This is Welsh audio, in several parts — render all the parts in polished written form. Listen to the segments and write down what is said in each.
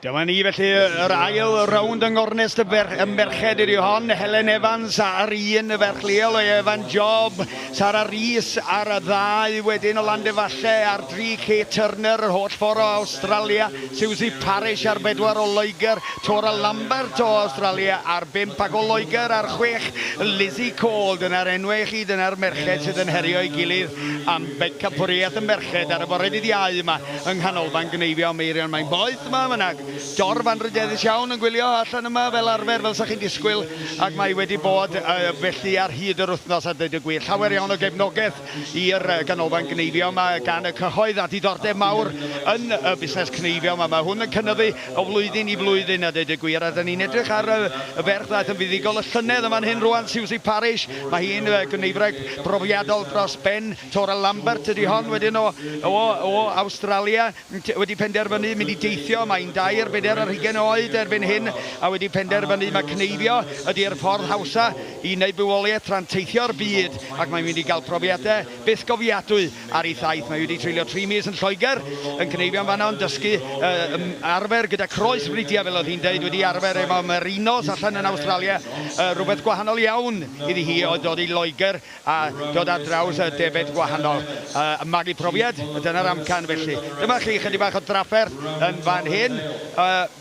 Dyma ni felly yr ail rownd yng Ngornest y merched ydi hon. Helen Evans ar un y ferch leol o Evan Job. Sarah Rees ar y ddau wedyn o Landefalle ar 3 Kate Turner yr holl ffordd o Australia. Susie Parish ar 4 o Loegr. Tora Lambert o Australia ar 5 ac o Loegr ar 6. Lizzie Cole dyna'r enwau chi, dyna'r merched sydd yn herio i gilydd am Beca Pwriaeth y merched ar y bore dydd Iau yma yng nghanolfan Gneifio Meirion. Mae'n boeth yma fyna. Dorf anrydeddus iawn yn gwylio allan yma fel arfer fel sa'ch chi'n disgwyl, ac mae wedi bod felly ar hyd yr wythnos a dweud y gwir. Llawer iawn o gefnogaeth i'r ganolfan Gneifio yma gan y cyhoedd a diddordeb mawr yn y busnes Cneifio yma. Mae hwn yn cynyddu o flwyddyn i flwyddyn a dweud y gwir, a dyn ni'n edrych ar y ferch ddaeth yn fuddigol y llynedd yma'n hyn rwan, Susie Parish. Mae hi'n gneifreg brofiadol dros ben. Tora Lambert ydy hon wedyn o Australia wedi penderfynu mynd i deithio. Mae'n 2-4 oed erbyn hyn a wedi penderfynu mae Cneifio ydy'r ffordd hawsa i wneud bywoliaeth tra'n teithio'r byd, ac mae'n mynd i gael profiadau byth gofiadwy ar ei thaith. Mae wedi treulio 3 mis yn Lloegr yn Cneifio yn fan'na, yn dysgu arfer gyda croes bridia fel oedd hi'n dweud, wedi arfer efo merinos allan yn Australia, rhywbeth gwahanol iawn iddi hi o dod i Loegr a dod ar draws y defed gwahanol. Magu profiad, dyna'r amcan felly. Dyma chi chydig bach o drafferth yn fan hyn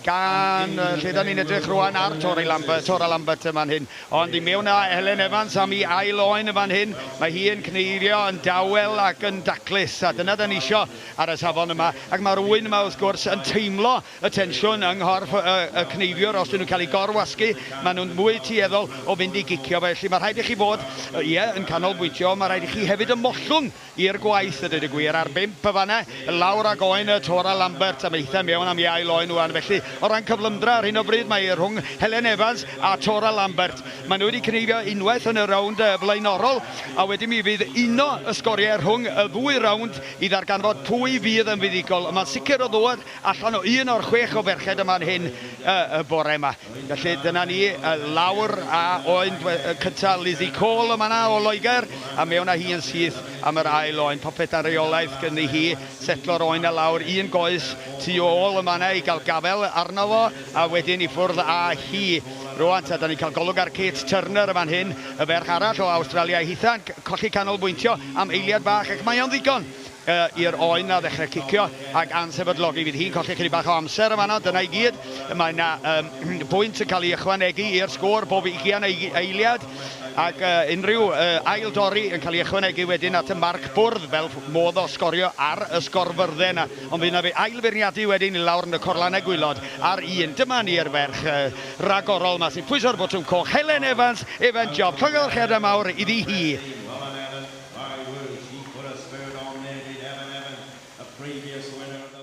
gan lle da ni'n edrych rwan ar Tora Lambert yma'n hyn, ond i mewn a Helen Evans am ei ail oen yma'n hyn. Mae hi yn Cneifio yn dawel ac yn daclus, a dyna da ni isio ar y safon yma, ac mae rhywun yma wrth gwrs yn teimlo y tensiwn yng nghorff y Cneifiwr. Os dyn nhw'n cael ei gorwasgu, maen nhw'n mwy tueddol o fynd i gicio, felly mae rhaid i chi fod yn canolbwyntio. Mae rhaid i chi hefyd ymmollwng i'r gwaith y dweud y gwir ar 5 y fanna lawr ag oen y Tora Lambert, a mae eitha mewn am ei ail oen wan. Felly o ran cyflymdra ar hyn o bryd mae rhwng Helen Evans a Tora Lambert. Maen nhw wedi Cneifio unwaith yn y rownd flaenorol, a wedyn mi fydd uno y sgoriau rhwng y 2 rownd i ddarganfod pwy fydd yn fuddigol. Mae'n sicr o ddod allan o un o'r 6 o ferched yma'n hyn y bore yma. Felly dyna ni lawr a oen cynta Lizzie Cole yma na o Loegr, a mewn â hi yn syth am yr ail oen. Popeth ar reolaeth gynnu hi setlo'r oen a lawr, un goes tu ôl yma na i gael gafel arno fo, a wedyn i ffwrdd â hi. Rwan, da ni'n cael golwg ar Kate Turner yma'n hyn, y ferch arall o Australia. Hitha'n colli canolbwyntio am eiliad bach, ac mae o'n ddigon i'r oen a ddechrau cicio ac ansefydlogi. Fydd hi'n colli chydig bach o amser yma, dyna i gyd. Mae yna bwynt yn cael ei ychwanegu i'r sgôr bob 20 eiliad, ac unrhyw ail dori yn cael ei ychwanegu wedyn at y marc bwrdd fel modd o sgorio ar y sgorfyrddau yna. Ond fydd yna ail feirniadu wedyn i lawr yn y corlannau gwylod ar 1. Dyma ni'r ferch ragorol yma sy'n pwyso'r botwm coch. Helen Evans, Evan Job. Llongyfarchiadau mawr iddi hi. Previous winner of the